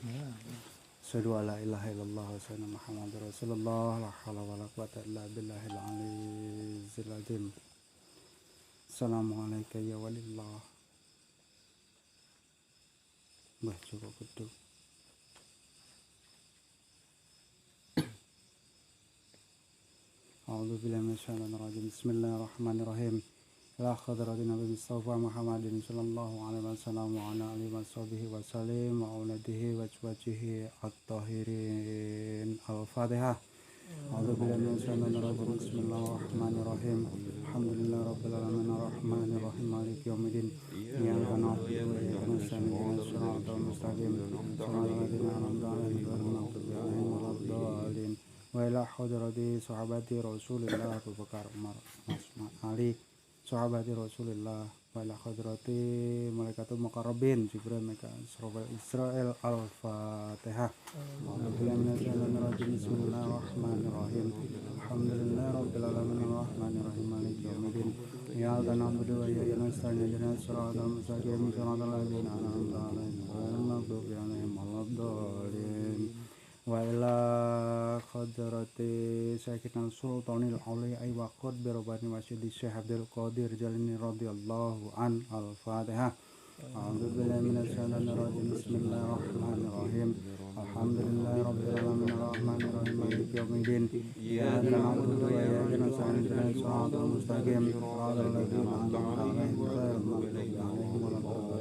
Asyhadu an la ilaha illallah wa asyhadu anna Muhammadar Rasulullah. La haula wala quwwata illa billahil aliyyil azim. Assalamualaikum ya walillah. Mbah Joko Gedung. A'udzu billahi minasyaitonir rajim. Bismillahirrahmanirrahim. La khadratin Nabi Mustafa Muhammadin sallallahu alaihi wasallam wa ala alihi washabihi wasallim wa auladihi wa azwajihi at-tahirin. Al-Fatihah. A'udzu billahi minasyaitonir rajim. Bismillahirrahmanirrahim. Alhamdulillahirabbil alamin arrahmanir rahim maliki yaumiddin. Iyyaka na'budu wa iyyaka nasta'in ihdinas siratal mustaqim. Siratal ladzina an'amta 'alaihim ghairil maghdubi 'alaihim waladdallin. Wa ila hadrati sahabati Rasulillah Abu Bakar Umar Utsman Ali sahabati Rasulillah wa ila hadrati malaikatul muqarrabin Jibril Mikail Israel Al-Fatihah. Bismillahirrahmanirrahim. Alhamdulillahirabbil alamin arrahmanir rahim maliki yaumiddin. Iyyaka na'budu wa iyyaka nasta'in ihdinas siratal mustaqim siratal ladzina an'amta 'alaihim ghairil maghdubi 'alaihim waladdallin. Wa ila khadrati Sayyidina Sultanil Auliya wa qad birabani wasyidi Syekh Abdul Qadir Jalani radhiyallahu an. Al-Fatihah. A'udzu billahi minasyaitonir rajim. Bismillahirrahmanirrahim. Alhamdulillahirabbil alamin arrahmanir rahim maliki yaumiddin. Iyyaka na'budu wa iyyaka nasta'in ihdinas siratal mustaqim siratal ladzina an'amta 'alaihim ghairil maghdubi 'alaihim waladdallin.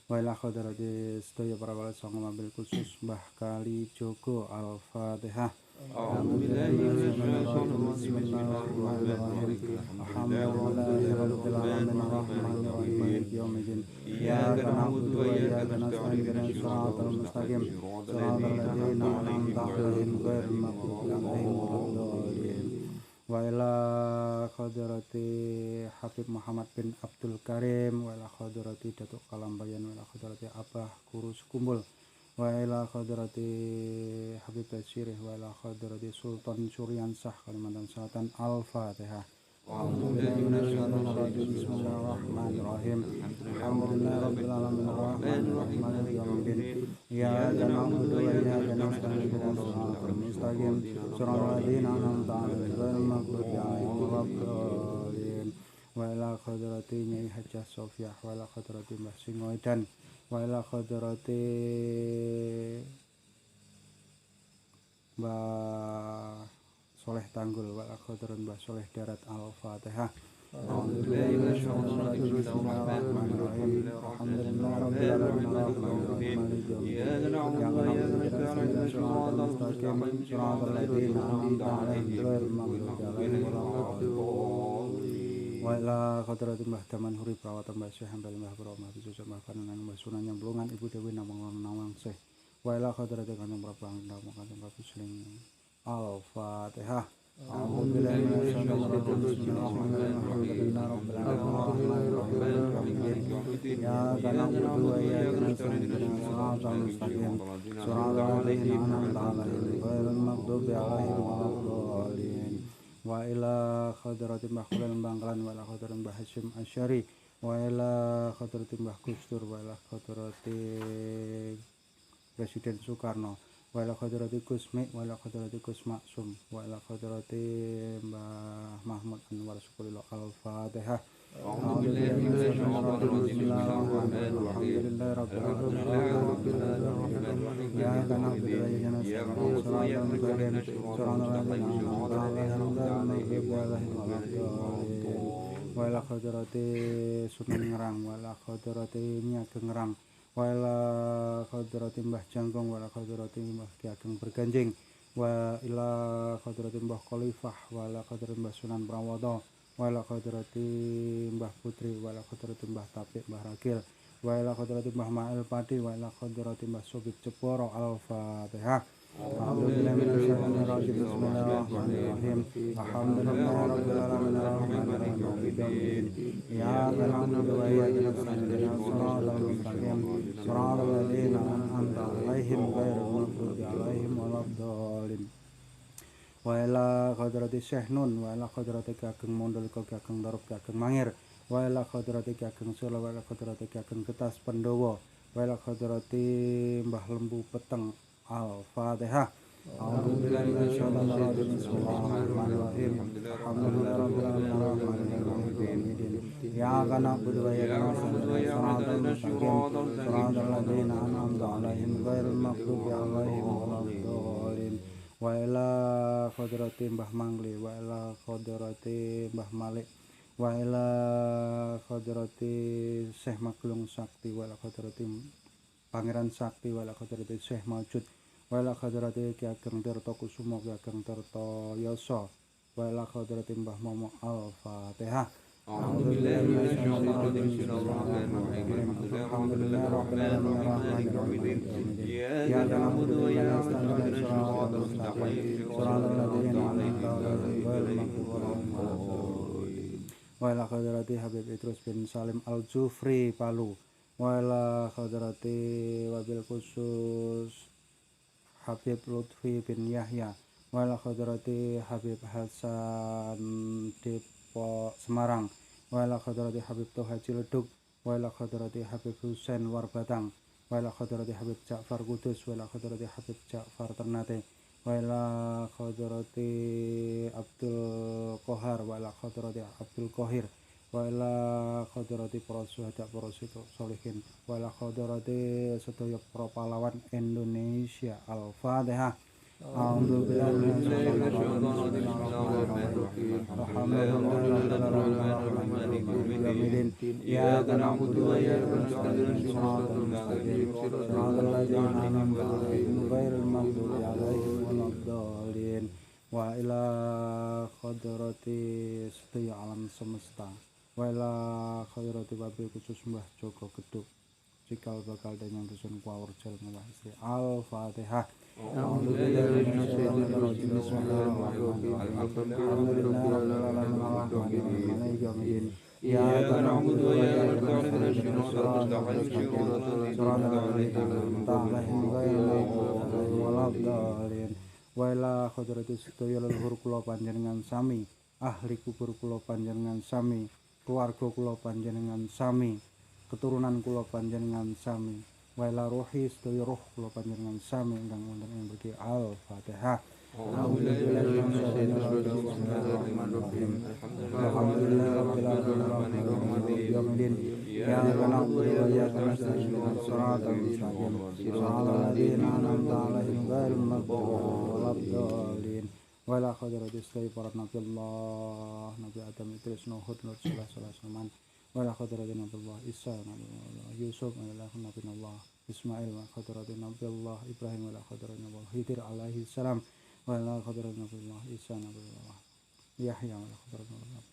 Wa ila khadrati sedaya para wali songo mobil khusus Mbah Kali Jogo. Al-Fatihah. Bismillahirrahmanirrahim. Alhamdulillahirabbil alamin arrahmanir rahim maliki yaumiddin. Iyyaka na'budu wa iyyaka nasta'in ihdinas siratal mustaqim siratal ladzina an'amta 'alaihim ghairil maghdubi 'alaihim waladdallin. Wa ila khadrati Habib Muhammad bin Abdul Karim wa ila khadrati Datuk Kalambayan wa ila khadrati Abah Guru Sukumbul wa ila khadrati Habib Basirih wa ila khadrati Sultan Suryansah Kalimantan Selatan. Al-Fatihah. Bismillahirrahmanirrahim. Alhamdulillahirabbil alamin arrahmanir rahim maliki yaumiddin. Iyyaka na'budu wa iyyaka nasta'in ihdinas siratal mustaqim siratal ladzina an'amta 'alaihim ghairil maghdubi 'alaihim waladdallin. Wa ila khadrati Nyai Hajah Sofiyah wa ila khadrati Mbah Singoedan wa ila khadrati Mbah Soleh Tanggul wa ila khadrati Mbah Soleh Darat. Al-Fatihah. Wa ila khadrati Mbah Daman Huri Prawatan Mbah Syekh Hambal Mbah Brahma Bisusuk Mbah Kanunan Mbah Sunan Nyemplungan Ibu Dewi Namang Nawang Syekh wa ila khadrati Kanjeng Prabu Namang Kanjeng Prabu Sling. Al-Fatihah. Alhamdulillah wa ila khadrati Mbah Khulil Bangkalan wa ila khadrati Mbah Hasyim Asy'ari wa ila khadrati Mbah Gustur wa ila khadrati Presiden Soekarno wa ila khadrati Gusmi wa ila khadrati Gus Maksum wa ila khadrati Mbah Mahmud Anwar Sukulilo. Al-Fatihah. Wa ila khadrati Sunan Ngerang wa ila khadrati Nyageng Ngerang wa ila khadrati Mbah Jangkong wa ila khadrati Mbah Ki Ageng Berganjing wa ila khadrati Mbah Khalifah wa ila khadrati Mbah Sunan Prawoto wa ila khadrati Mbah Putri wa ila khadrati Mbah Tapik Mbah Ragil wa ila khadrati Mbah Mail Pati wa ila khadrati Mbah Sobit Jeporo. Al-Fatihah. Bismillahirrahmanirrahim. Alhamdulillahirabbil alamin arrahmanir rahim maliki yaumiddin. Iyyaka na'budu wa iyyaka nasta'in ihdinas siratal mustaqim siratal ladzina an'amta 'alaihim ghairil maghdubi 'alaihim waladdallin. Wa ila khadrati Syekh Nun wa ila khadrati Ageng Mandalika Ageng Darab Ageng Mangir wa ila khadrati Ageng Solo wa ila khadrati Ageng Getas Pendowo wa ila hadrati Mbah Lembu Peteng. Al-Fatihah. A'udzubillahi minasyaitonir rajim. Bismillahirrahmanirrahim. Alhamdulillahirabbil alamin arrahmanir rahim maliki yaumiddin. Iyyaka na'budu wa iyyaka nasta'in. Shiratal mustaqim. Shiratal ladzina an'amta 'alaihim ghairil maghdubi 'alaihim waladdallin. Wa ila hadrati Mbah Mangli wa ila hadrati Mbah Malik wa ila hadrati Syekh Maglung Sakti wa ila hadrati Pangeran Sakti wa ila hadrati Syekh Maujud wa ila hadrati Ki Ageng Tirta Kusuma Ki Ageng Tirta Yasa wa ila hadrati Mbah Momo. Al-Fatihah. A'udzubillahi minasyaitonir rajim. Bismillahirrahmanirrahim. Alhamdulillahirabbil alamin arrahmanir rahim. Iyyaka na'budu wa iyyaka nasta'in. Shiratal mustaqim. Shiratal ladzina an'amta 'alaihim ghairil maghdubi 'alaihim waladdallin. Wa ila hadrati Habib Idrus bin Salim Al-Jufri Palu wa ila hadrati wabil khusus Habib Lutfi bin Yahya wa ila hadrati Habib Hasan Depok Semarang wa ila hadrati Habib Toha Ciledug wa ila hadrati Habib Husain Warbatang wa ila hadrati Habib Ja'far Kudus wa ila hadrati Habib Ja'far Ternate wa ila hadrati Abdul Qahar wa ila hadrati Abdul Qahir wa ila hadrati para syuhada para sholihin wa ila hadrati sedaya para pahlawan Indonesia. Al-Fatihah. A'udzubillahi minasyaitonir rajim. Alhamdulillahirabbil iyyaka na'budu wa iyyaka nasta'in. Shiratal mustaqim. Shiratal ladzina an'amta 'alaihim ghairil maghdubi 'alaihim waladdallin. Wa ila hadrati sedaya alam semesta wa ila hadrati wabil khusus Mbah Joko Gedug cikal bakal denyang dusun Kuawerjal Ngewah Istri. Al-Fatihah. A'udzubillahi minasyaitonir rajim. Bismillahirrahmanirrahim. Alhamdulillahirabbil alamin arrahmanir rahim maliki yaumiddin. Iyyaka na'budu wa iyyaka nasta'in. Shiratal mustaqim. Shiratal ladzina an'amta 'alaihim ghairil maghdubi 'alaihim waladdallin. Wa ila hadrati sedaya leluhur kula panjenengan sami, ahli kubur kula panjenengan sami, keluarga kula panjenengan sami, keturunan kula panjenengan sami, wa ila ruhi sedaya roh kula panjenengan sami ingkang wonten ing mriki. Al-Fatihah. Bismillahirrahmanirrahim. Alhamdulillahirabbil alamin maliki yaumiddin. Iyyaka na'budu wa iyyaka nasta'in. Shiratal mustaqim. Shiratal ladzina an'amta 'alaihim ghairil maghdubi 'alaihim waladdallin. Wa ila hadrati para nabi Allah, Nabi Adam, Idris, Nuh, Hud, Lut, Saleh, Sulaiman. Wa ila hadrati Nabiullah Isa, Nabiullah Yusuf, wa ila Nabiullah Ismail, wa hadrati Nabiullah Ibrahim, wa ila hadrati Nabiullah Khidir alaihi salam, wa ila hadrati Nabiullah Isa, Nabiullah Yahya, wa ila hadrati Nabiullah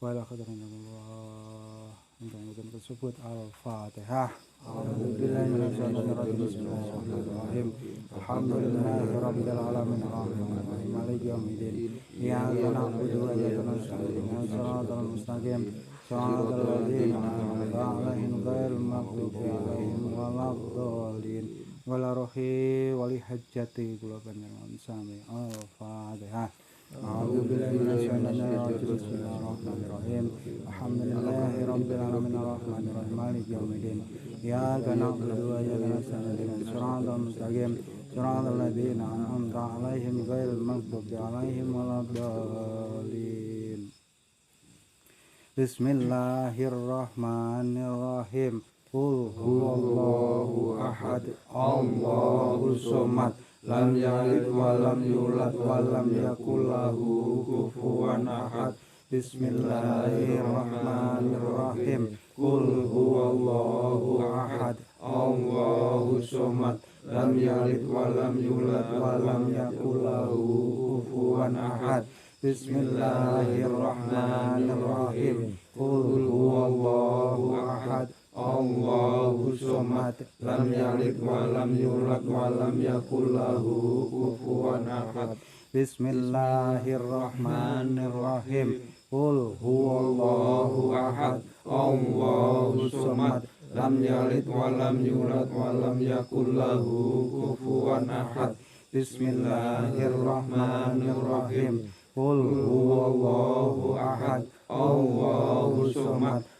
wa ila hadrati Nabiullah ingkang boten kasebut. Al-Fatihah. A'udzubillahi minasyaitonir rajim. Bismillahirrahmanirrahim. Alhamdulillahirabbil alamin arrahmanir rahim maliki yaumiddin. Iyyaka na'budu wa iyyaka nasta'in. Shiratal mustaqim. Shiratal ladzina an'amta 'alaihim ghairil maghdubi 'alaihim waladdallin. Wala rohi wali hajjati kula panjenengan sami. Al-Fatihah. A'udzubillahi minasyaitonir rajim. Bismillahirrahmanirrahim. Alhamdulillahirabbil alamin arrahmanir rahim maliki yaumiddin. Iyyaka na'budu wa iyyaka nasta'in. Shiratal mustaqim. Shiratal ladzina an'amta 'alaihim ghairil maghdubi 'alaihim waladdallin. Bismillahirrahmanirrahim. Qul huwallahu ahad. Allahus samad. Lam yalid wa lam yulad wa lam yakul lahu kufuwan ahad. Bismillahirrahmanirrahim. Qul huwallahu ahad. Allahus samad. Lam yalid wa lam yulad wa lam yakul lahu kufuwan ahad. Bismillahirrahmanirrahim. Qul huwallahu ahad. Allahus samad. Lam yalid wa lam yulad wa lam yakul lahu kufuwan ahad. Bismillahirrahmanirrahim. Qul huwallahu ahad. Allahus samad. Lam yalid wa lam yulad wa lam yakul lahu kufuwan ahad. Bismillahirrahmanirrahim. Qul huwallahu ahad. Allahus samad.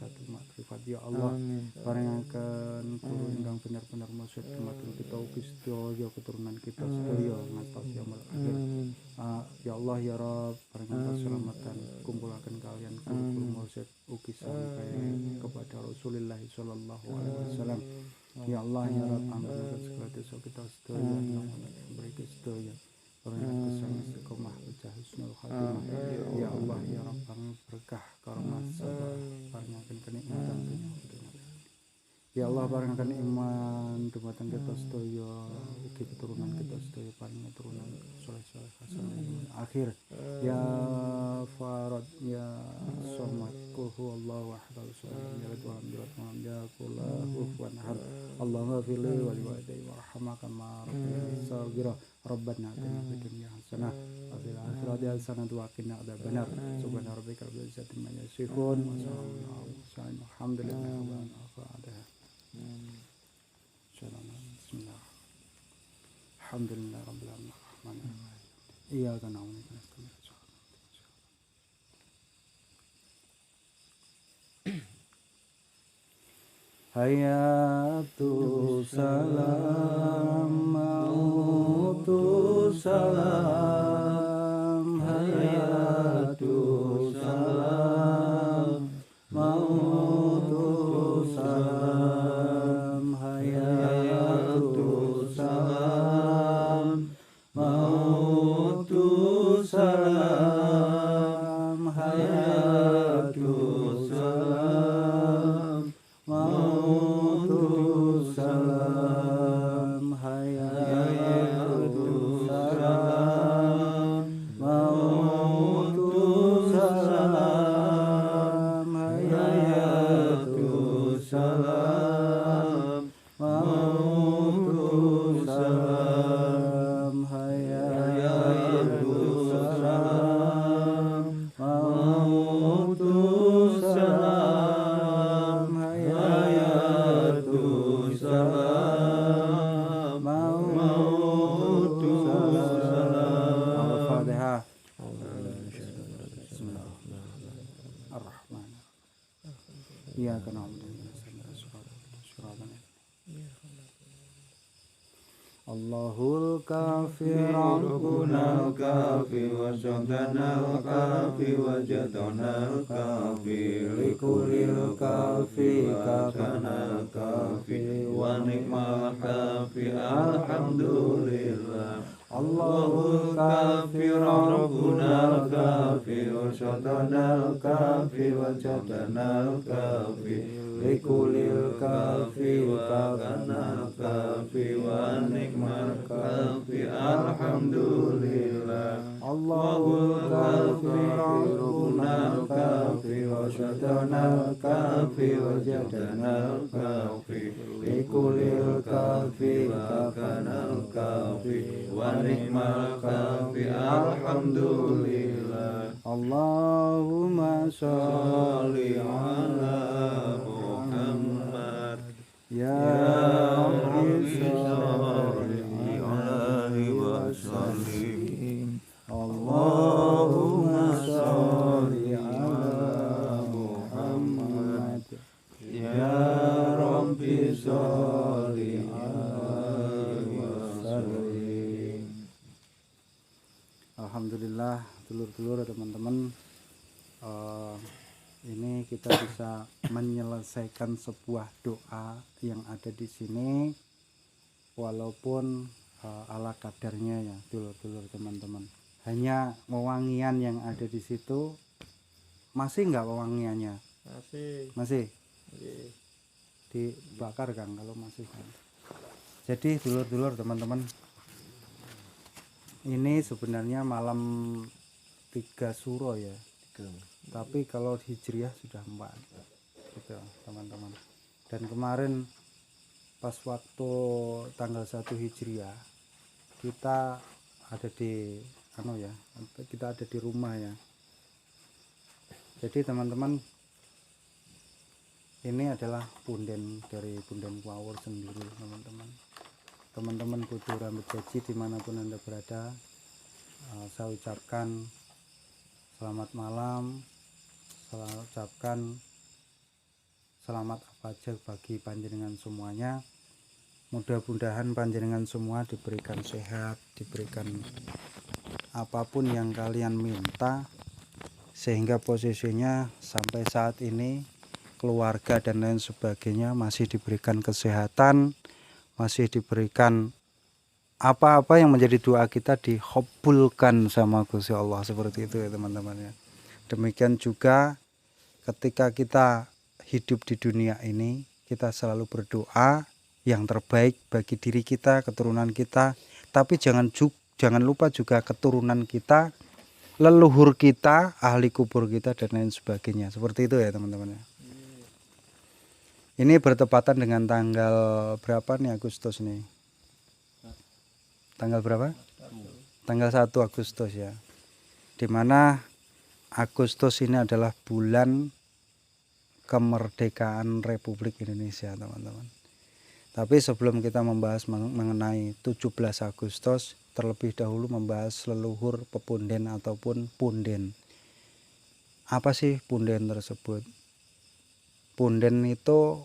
satu makrifat ya Allah. Paringaken guru ingkang benar-benar maksud dumateng kita ugi sedaya keturunan kita sedaya ngantos yaumul akhir. Ya Allah ya Rabb, paringaken keselamatan kumpulaken kalian guru-guru mursyid ugi sampai kepada Rasulullah sallallahu alaihi wasallam. Ya Allah ya Rabb, ampunkan segala dosa kita sedaya, beri sedaya paringaken kesayangan istiqomah wajah husnul khatimah. Ya Allah ya Rabb, berkah karomah sabar, paringaken kenikmatan dunia. Ya Allah, paringaken iman dumateng kita sedaya ugi keturunan kita sedaya paringaken keturunan saleh-saleh hasanah akhir. Ya Farad ya Somad qul huwallahu ahad lam yalid walam yulad walam yakul lahu kufuwan ahad. Allahumma fili wa liwalidayya warhamna kama rabbayani shaghira. Rabbana atina fid dunya hasanah wa fil akhirati hasanah wa qina adzabannar. Subhana rabbika rabbil izzati amma yasifun wa salamun alal mursalin walhamdulillahi rabbil alamin. Bismillah. Alhamdulillah rabbil alamin arrahmanir rahim. Iyyaka na'budu wa iyyaka nasta'in. Hayatu salam mautu salam, hayatu salam mautu salam, hayatu salam mautu salam, hayatu salam mautu salam, hayatu salam mautu salam, hayatu salam mautu salam, hayatu salam mautu salam, hayatu salam mautu salam. Al-Fatihah. Bismillahirrahmanirrahim. Iyyaka na'budu wa iyyaka nasta'in. Allahul kafi rabbunal kafi wa syaitanal kafi wa jatanal kafi likulil kafi kafanal kafi wa nikmal kafi alhamdulillah. Allahul kafi rabbunal kafi wa syaitanal kafi wa jatanal kafi likulil kafi kafanal kafi wa nikmal kafi alhamdulillah. Allahul kafi rabbunal kafi wa syaitanal kafi wa jatanal kafi likulil kafi kafanal kafi wa nikmal kafi alhamdulillah. Allahumma sholli ala Muhammad ya Rabbi sholli alaihi wasallim. Allahumma sholli ala Muhammad ya Rabbi sholli alaihi wasallim. Alhamdulillah, dulur-dulur teman-teman, ini kita bisa menyelesaikan sebuah doa yang ada di sini, walaupun ala kadarnya ya, dulur-dulur teman-teman. Hanya wewangian yang ada di situ, masih nggak wewangiannya? Masih. Dibakar Kang kalau masih. Jadi dulur-dulur teman-teman, ini sebenarnya malam 3 suro ya. Tapi kalau hijriah sudah 4 gitu teman-teman. Dan kemarin pas waktu tanggal 1 hijriah kita ada di kita ada di rumah ya. Jadi teman-teman, ini adalah punden dari Punden Kuawur sendiri teman-teman. Teman-teman Kudu Rambut Gaji dimanapun Anda berada, saya ucapkan selamat malam, saya ucapkan selamat aja bagi panjenengan semuanya. Mudah-mudahan panjenengan semua diberikan sehat, diberikan apapun yang kalian minta, sehingga posisinya sampai saat ini keluarga dan lain sebagainya masih diberikan kesehatan, masih diberikan apa-apa yang menjadi doa kita dikabulkan sama Gusti Allah, seperti itu ya teman-teman ya. Demikian juga ketika kita hidup di dunia ini, kita selalu berdoa yang terbaik bagi diri kita, keturunan kita, tapi jangan lupa juga keturunan kita, leluhur kita, ahli kubur kita dan lain sebagainya. Seperti itu ya teman-teman ya. Ini bertepatan dengan tanggal berapa nih Agustus nih? Tanggal berapa? Tanggal 1 Agustus ya. Dimana Agustus ini adalah bulan kemerdekaan Republik Indonesia teman-teman. Tapi sebelum kita membahas mengenai 17 Agustus, terlebih dahulu membahas leluhur pepunden ataupun punden. Apa sih punden tersebut? Punden itu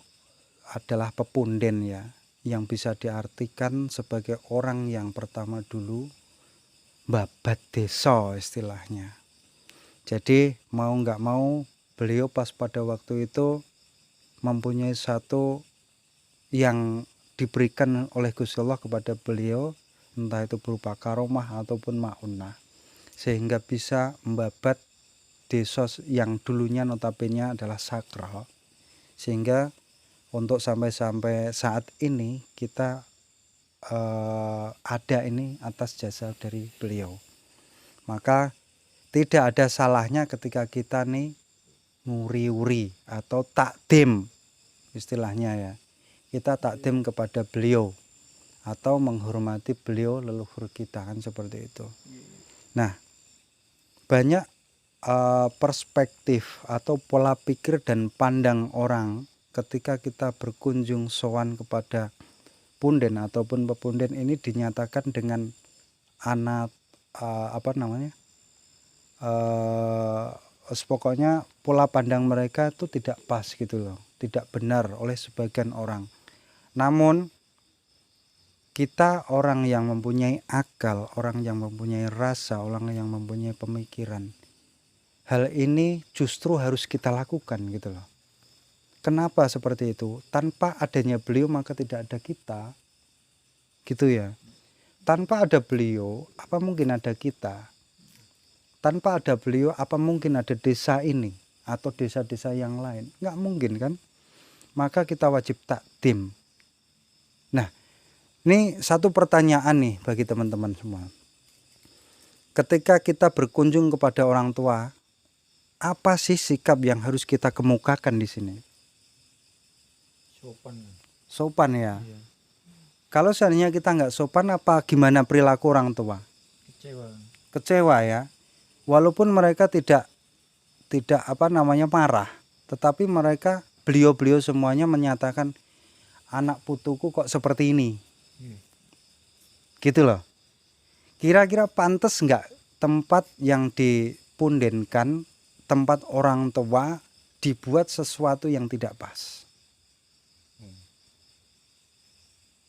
adalah pepunden ya, yang bisa diartikan sebagai orang yang pertama dulu babat desa istilahnya. Jadi mau nggak mau beliau pas pada waktu itu mempunyai satu yang diberikan oleh Gusti Allah kepada beliau, entah itu berupa karomah ataupun maunah, sehingga bisa membabat desa yang dulunya notabene adalah sakral, sehingga untuk sampai saat ini kita ada ini atas jasa dari beliau. Maka tidak ada salahnya ketika kita nih nguri-uri atau takdim istilahnya ya. Kita takdim kepada beliau atau menghormati beliau leluhur kita kan seperti itu. Nah, banyak perspektif atau pola pikir dan pandang orang ketika kita berkunjung sowan kepada punden ataupun pepunden ini dinyatakan dengan pokoknya pola pandang mereka itu tidak pas gitu loh, tidak benar oleh sebagian orang. Namun kita orang yang mempunyai akal, orang yang mempunyai rasa, orang yang mempunyai pemikiran, hal ini justru harus kita lakukan gitu loh. Kenapa seperti itu? Tanpa adanya beliau maka tidak ada kita, gitu ya. Tanpa ada beliau, apa mungkin ada kita? Tanpa ada beliau, apa mungkin ada desa ini atau desa-desa yang lain? Nggak mungkin kan? Maka kita wajib takdim. Nah, ini satu pertanyaan nih bagi teman-teman semua. Ketika kita berkunjung kepada orang tua, apa sih sikap yang harus kita kemukakan di sini? Sopan ya. Iya. Kalau seandainya kita nggak sopan, apa gimana perilaku orang tua? Kecewa ya. Walaupun mereka tidak marah, tetapi beliau semuanya menyatakan anak putuku kok seperti ini. Gitu loh. Kira-kira pantas nggak tempat yang dipundenkan, tempat orang tua dibuat sesuatu yang tidak pas?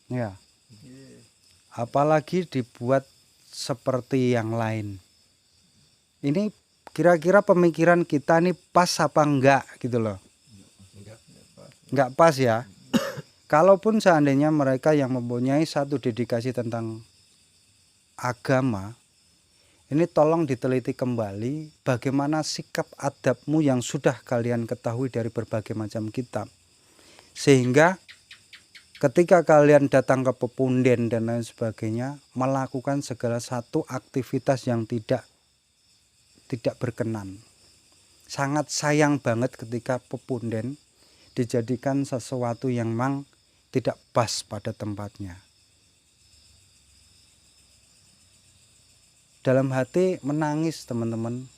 Ya. Apalagi dibuat seperti yang lain. Ini kira-kira pemikiran kita nih pas apa enggak gitu loh. Enggak pas ya. Kalaupun seandainya mereka yang mempunyai satu dedikasi tentang agama, ini tolong diteliti kembali bagaimana sikap adabmu yang sudah kalian ketahui dari berbagai macam kitab. Sehingga ketika kalian datang ke pepunden dan lain sebagainya, melakukan segala satu aktivitas yang tidak berkenan. Sangat sayang banget ketika pepunden dijadikan sesuatu yang memang tidak pas pada tempatnya. Dalam hati menangis teman-teman,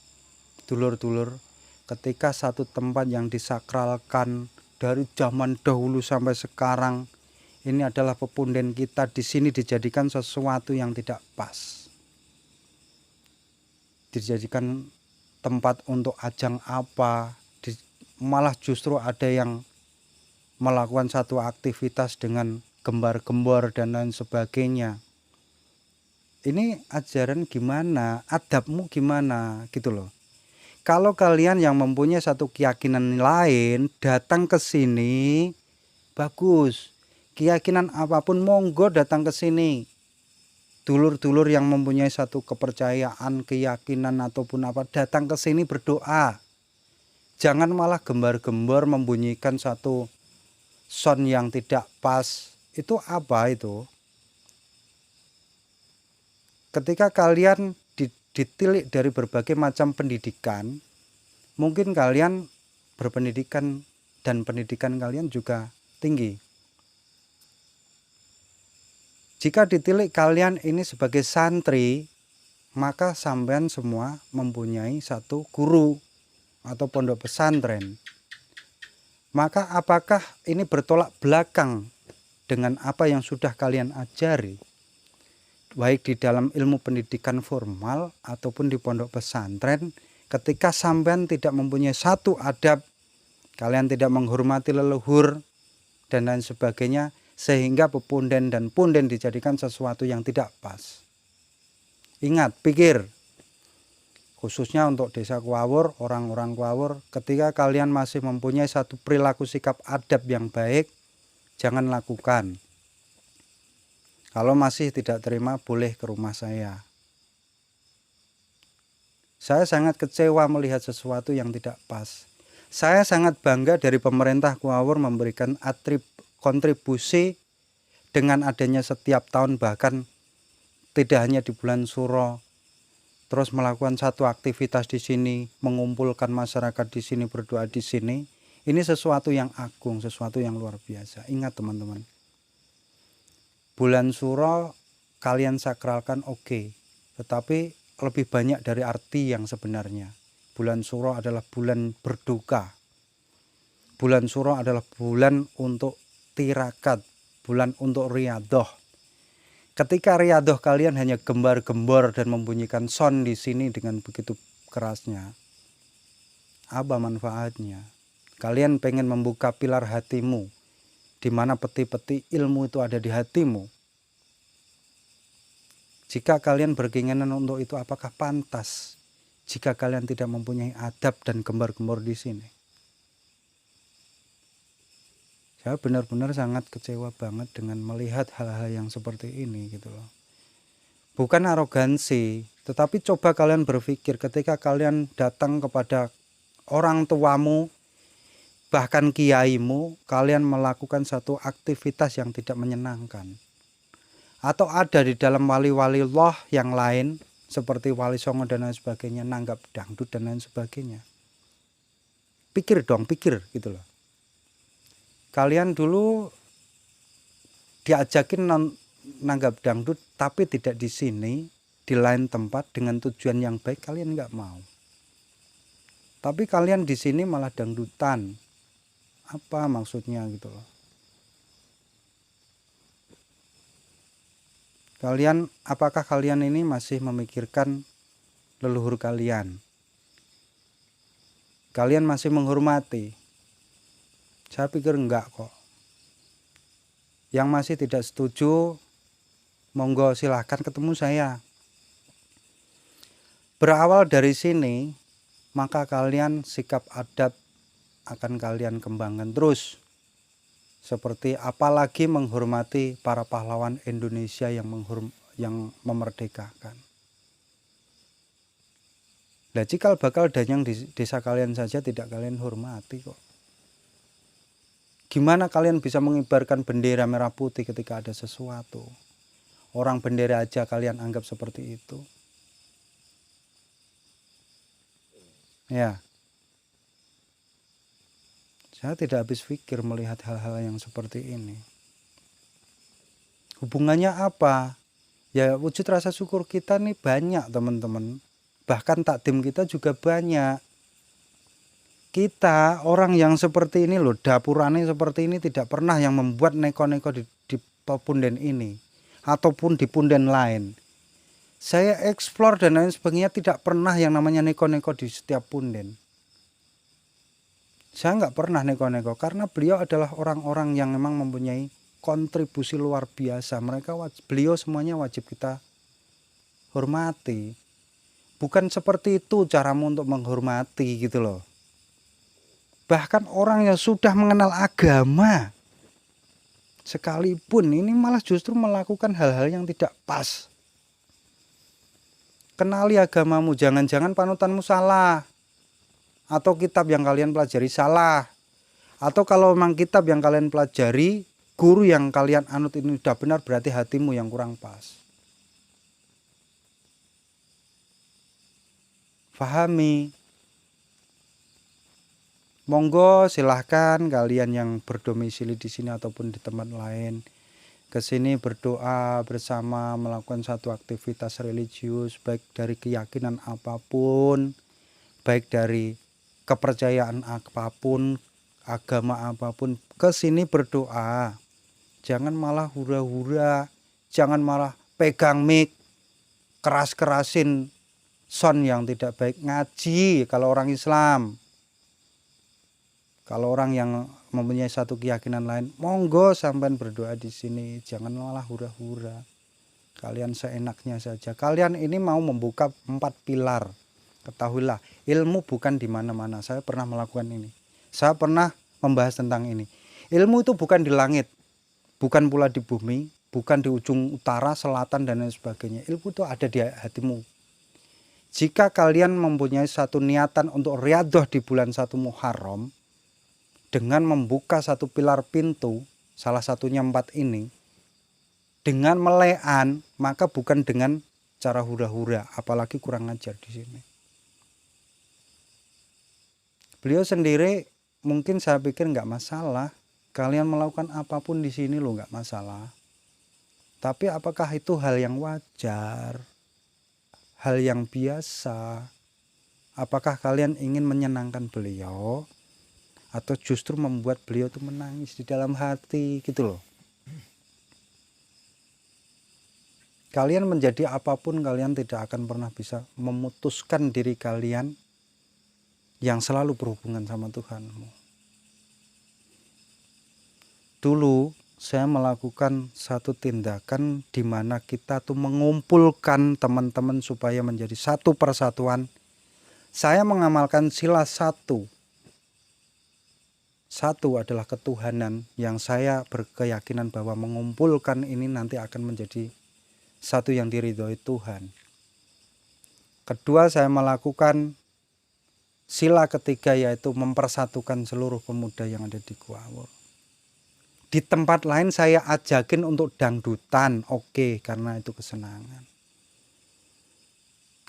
dulur-dulur, ketika satu tempat yang disakralkan dari zaman dahulu sampai sekarang, ini adalah pepunden kita, di sini dijadikan sesuatu yang tidak pas. Dijadikan tempat untuk ajang apa, malah justru ada yang melakukan satu aktivitas dengan gembar-gembor dan lain sebagainya. Ini ajaran gimana, adabmu gimana gitu loh. Kalau kalian yang mempunyai satu keyakinan lain datang ke sini, bagus. Keyakinan apapun monggo datang ke sini. Dulur-dulur yang mempunyai satu kepercayaan, keyakinan ataupun apa datang ke sini berdoa. Jangan malah gembar-gembor membunyikan satu sound yang tidak pas. Itu apa itu? Ketika kalian ditilik dari berbagai macam pendidikan, mungkin kalian berpendidikan dan pendidikan kalian juga tinggi. Jika ditilik kalian ini sebagai santri, maka sampean semua mempunyai satu guru atau pondok pesantren. Maka apakah ini bertolak belakang dengan apa yang sudah kalian ajari? Baik di dalam ilmu pendidikan formal ataupun di pondok pesantren, ketika sampean tidak mempunyai satu adab, kalian tidak menghormati leluhur dan lain sebagainya, sehingga pepunden dan punden dijadikan sesuatu yang tidak pas. Ingat, pikir, khususnya untuk desa Kuawur, orang-orang Kuawur, ketika kalian masih mempunyai satu perilaku sikap adab yang baik, jangan lakukan. Kalau masih tidak terima, boleh ke rumah saya. Saya sangat kecewa melihat sesuatu yang tidak pas. Saya sangat bangga dari pemerintah Kuawur memberikan kontribusi dengan adanya setiap tahun, bahkan tidak hanya di bulan Suro, terus melakukan satu aktivitas di sini, mengumpulkan masyarakat di sini, berdoa di sini. Ini sesuatu yang agung, sesuatu yang luar biasa. Ingat teman-teman, bulan Suro kalian sakralkan oke, tetapi lebih banyak dari arti yang sebenarnya. Bulan Suro adalah bulan berduka. Bulan Suro adalah bulan untuk tirakat, bulan untuk riadoh. Ketika riadoh kalian hanya gembar-gembor dan membunyikan sound di sini dengan begitu kerasnya, apa manfaatnya? Kalian pengen membuka pilar hatimu, di mana peti-peti ilmu itu ada di hatimu. Jika kalian berkeinginan untuk itu, apakah pantas jika kalian tidak mempunyai adab dan gembar-gembor di sini? Saya benar-benar sangat kecewa banget dengan melihat hal-hal yang seperti ini gitu loh. Bukan arogansi, tetapi coba kalian berpikir ketika kalian datang kepada orang tuamu, bahkan kiaimu, kalian melakukan satu aktivitas yang tidak menyenangkan. Atau ada di dalam wali-wali Allah yang lain, seperti Wali Songo dan lain sebagainya, nanggap dangdut dan lain sebagainya. Pikir dong, pikir gitu loh. Kalian dulu diajakin nanggap dangdut, tapi tidak di sini, di lain tempat dengan tujuan yang baik, kalian nggak mau. Tapi kalian di sini malah dangdutan. Apa maksudnya gitu loh. Apakah kalian ini masih memikirkan leluhur kalian? Kalian masih menghormati? Saya pikir enggak kok. Yang masih tidak setuju, monggo silahkan ketemu saya. Berawal dari sini, maka kalian sikap adab akan kalian kembangkan terus. Seperti apalagi menghormati para pahlawan Indonesia yang memerdekakan. Lah cikal bakal danyang di desa kalian saja tidak kalian hormati kok. Gimana kalian bisa mengibarkan bendera merah putih ketika ada sesuatu? Orang bendera aja kalian anggap seperti itu. Ya. Saya tidak habis pikir melihat hal-hal yang seperti ini. Hubungannya apa? Ya wujud rasa syukur kita nih banyak teman-teman. Bahkan takdim kita juga banyak. Kita orang yang seperti ini loh, dapurane seperti ini tidak pernah yang membuat neko-neko di punden ini. Ataupun di punden lain. Saya eksplor dan lain sebagainya, tidak pernah yang namanya neko-neko di setiap punden. Saya nggak pernah neko-neko karena beliau adalah orang-orang yang memang mempunyai kontribusi luar biasa. Beliau semuanya wajib kita hormati. Bukan seperti itu caramu untuk menghormati gitu loh. Bahkan orang yang sudah mengenal agama sekalipun ini malah justru melakukan hal-hal yang tidak pas. Kenali agamamu, jangan-jangan panutanmu salah. Atau kitab yang kalian pelajari salah. Atau kalau memang kitab yang kalian pelajari, guru yang kalian anut ini sudah benar, berarti hatimu yang kurang pas. Fahami. Monggo silahkan kalian yang berdomisili di sini ataupun di tempat lain ke sini berdoa bersama, melakukan satu aktivitas religius baik dari keyakinan apapun, baik dari kepercayaan apapun, agama apapun, ke sini berdoa. Jangan malah hura-hura, jangan malah pegang mic, keras-kerasin sound yang tidak baik. Ngaji kalau orang Islam. Kalau orang yang mempunyai satu keyakinan lain, monggo sampean berdoa di sini, jangan malah hura-hura. Kalian seenaknya saja. Kalian ini mau membuka 4 pilar. Ketahuilah, ilmu bukan di mana-mana. Saya pernah melakukan ini. Saya pernah membahas tentang ini. Ilmu itu bukan di langit, bukan pula di bumi, bukan di ujung utara, selatan dan lain sebagainya. Ilmu itu ada di hatimu. Jika kalian mempunyai satu niatan untuk riyadhah di bulan 1 Muharram, dengan membuka satu pilar pintu, salah satunya 4 ini, dengan melean, maka bukan dengan cara hura-hura, apalagi kurang ajar di sini. Beliau sendiri mungkin saya pikir nggak masalah, kalian melakukan apapun di sini loh nggak masalah. Tapi apakah itu hal yang wajar, hal yang biasa? Apakah kalian ingin menyenangkan beliau? Atau justru membuat beliau tuh menangis di dalam hati gitu loh. Kalian menjadi apapun, kalian tidak akan pernah bisa memutuskan diri kalian yang selalu berhubungan sama Tuhanmu. Dulu saya melakukan satu tindakan di mana kita tuh mengumpulkan teman-teman supaya menjadi satu persatuan. Saya mengamalkan sila 1. Satu adalah ketuhanan yang saya berkeyakinan bahwa mengumpulkan ini nanti akan menjadi satu yang diridhoi Tuhan. Kedua, saya melakukan sila ketiga yaitu mempersatukan seluruh pemuda yang ada di Kuawul. Di tempat lain saya ajakin untuk dangdutan, oke, karena itu kesenangan.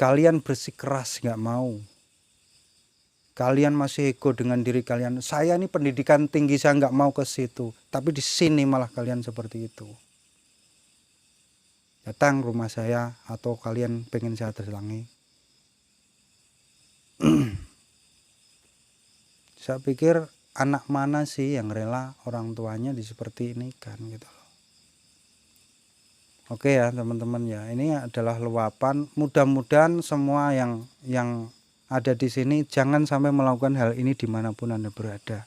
Kalian bersikeras gak mau. Kalian masih ego dengan diri kalian. Saya ini pendidikan tinggi, saya nggak mau ke situ. Tapi di sini malah kalian seperti itu. Datang rumah saya atau kalian pengen saya datangi. Saya pikir anak mana sih yang rela orang tuanya seperti ini kan gitu loh. Oke ya teman-teman ya. Ini adalah luapan. Mudah-mudahan semua yang ada di sini jangan sampai melakukan hal ini dimanapun Anda berada.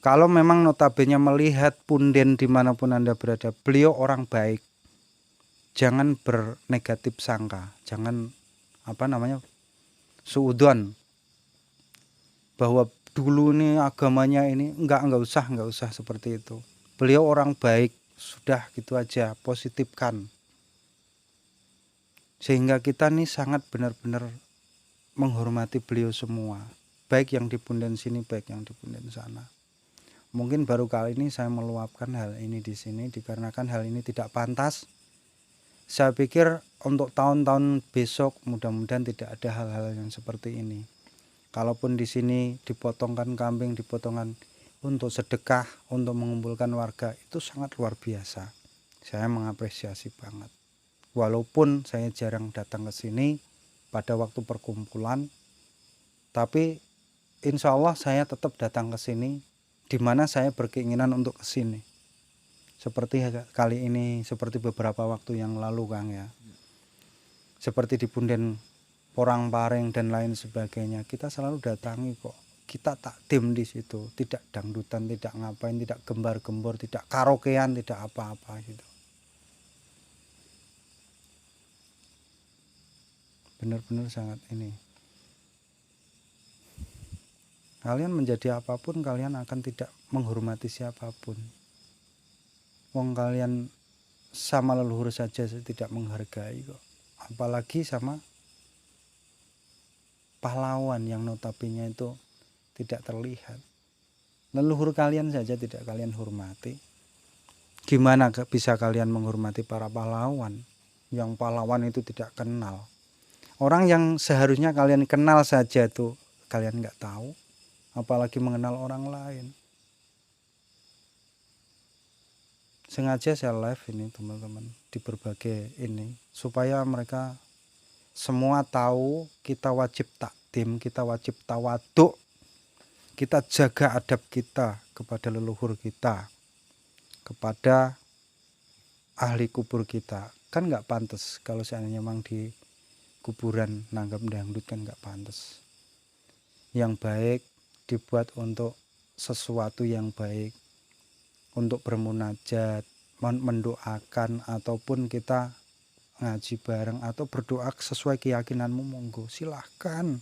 Kalau memang notabene melihat punden dimanapun Anda berada, beliau orang baik, jangan bernegatif sangka, jangan suudon bahwa dulu ini agamanya ini enggak usah seperti itu. Beliau orang baik, sudah gitu aja, positifkan. Sehingga kita nih sangat benar-benar menghormati beliau semua, baik yang di punden sini, baik yang di punden sana. Mungkin baru kali ini saya meluapkan hal ini di sini dikarenakan hal ini tidak pantas. Saya pikir untuk tahun-tahun besok mudah-mudahan tidak ada hal-hal yang seperti ini. Kalaupun di sini dipotongkan kambing, dipotongkan untuk sedekah, untuk mengumpulkan warga, itu sangat luar biasa. Saya mengapresiasi banget. Walaupun saya jarang datang ke sini pada waktu perkumpulan, tapi insya Allah saya tetap datang ke sini, di mana saya berkeinginan untuk ke sini. Seperti kali ini, seperti beberapa waktu yang lalu Kang ya. Seperti di Punden Porang Pareng dan lain sebagainya, kita selalu datangi kok. kita takdim di situ, tidak dangdutan, tidak ngapain, tidak gembar-gembor, tidak karaokean, tidak apa-apa gitu. Benar-benar sangat ini. Kalian menjadi apapun, kalian akan tidak menghormati siapapun. Wong kalian sama leluhur saja tidak menghargai kok. Apalagi sama pahlawan yang notabene itu tidak terlihat. Leluhur kalian saja tidak kalian hormati. Gimana bisa kalian menghormati para pahlawan? Yang pahlawan itu tidak kenal. Orang yang seharusnya kalian kenal saja tuh kalian nggak tahu. Apalagi mengenal orang lain. Sengaja saya live ini teman-teman di berbagai ini supaya mereka semua tahu kita wajib takdim, kita wajib tawaduk, kita jaga adab kita kepada leluhur kita, kepada ahli kubur kita. Kan nggak pantas kalau seandainya memang di kuburan nanggap dangdut, kan nggak pantas. Yang baik dibuat untuk sesuatu yang baik, untuk bermunajat, mendoakan, ataupun kita ngaji bareng atau berdoa sesuai keyakinanmu, monggo silahkan.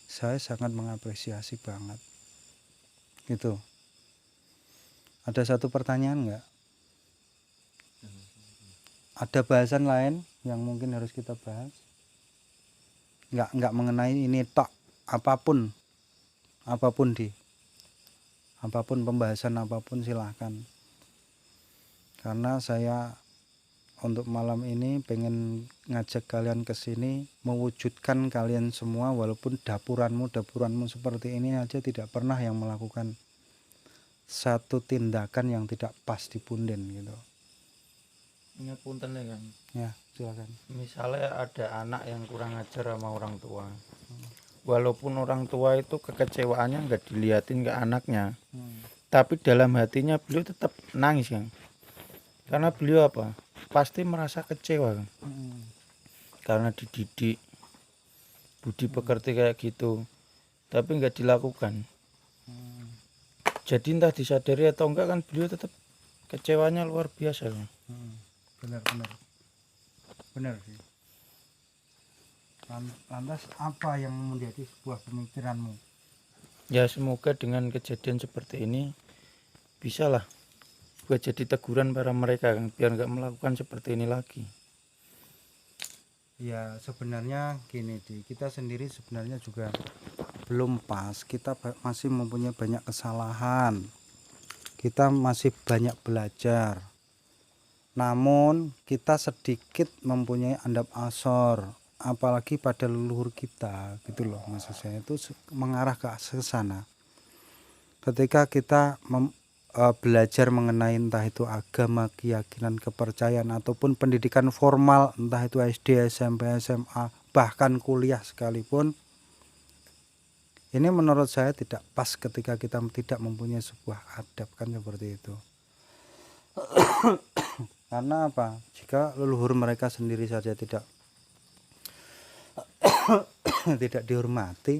Saya sangat mengapresiasi banget gitu. Ada satu pertanyaan nggak? Ada bahasan lain yang mungkin harus kita bahas? Nggak mengenai ini tok, apapun pembahasan apapun silahkan. Karena saya untuk malam ini pengen ngajak kalian ke sini, mewujudkan kalian semua, walaupun dapuranmu seperti ini aja tidak pernah yang melakukan satu tindakan yang tidak pas di punden gitu. Ngapunten ya Kang. Ya, silakan. Misalnya ada anak yang kurang ajar sama orang tua. Walaupun orang tua itu kekecewaannya nggak dilihatin ke anaknya, tapi dalam hatinya beliau tetap nangis Kang. Karena beliau apa? Pasti merasa kecewa Kang. Karena dididik budi pekerti kayak gitu, tapi nggak dilakukan. Jadi entah disadari atau enggak kan beliau tetap kecewanya luar biasa Kang. Benar sih. Lantas apa yang menjadi sebuah pemikiranmu? Ya semoga dengan kejadian seperti ini bisalah buat jadi teguran para mereka Kang, biar nggak melakukan seperti ini lagi. Ya sebenarnya gini kita sendiri sebenarnya juga belum pas. Kita masih mempunyai banyak kesalahan. Kita masih banyak belajar. Namun kita sedikit mempunyai andap asor, apalagi pada leluhur kita gitu loh. Maksud saya itu mengarah ke sana. Ketika kita belajar mengenai entah itu agama, keyakinan, kepercayaan, ataupun pendidikan formal, entah itu SD, SMP, SMA, bahkan kuliah sekalipun, ini menurut saya tidak pas ketika kita tidak mempunyai sebuah adab, kan seperti itu. Karena apa? Jika leluhur mereka sendiri saja tidak tidak dihormati,